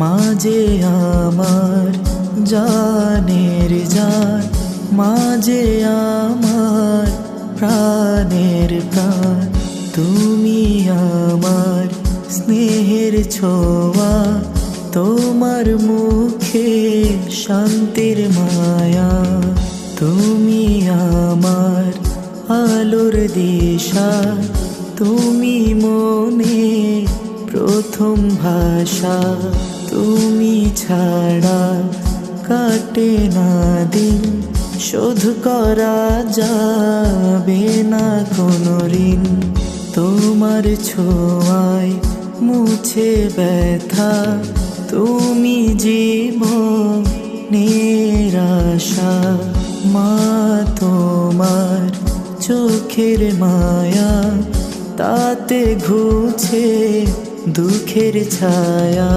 মাঝে আমার জানের জান, মাঝে আমার প্রাণের প্রাণ। তুমি আমার স্নেহের ছোঁয়া, তোমার মুখে শান্তির মায়া। তুমি আমার আলোর দিশা, তুমি মনে প্রথম ভাষা। তুমি ছাড়া কাটে না দিন, শোধ করা যাবে না কোনো ঋণ। তোমার ছোঁয়ায় মুছে ব্যথা, তুমি জীবনের আশা। মা তোমার চোখের মায়া, তাতে ঘুছে দুঃখের ছায়া।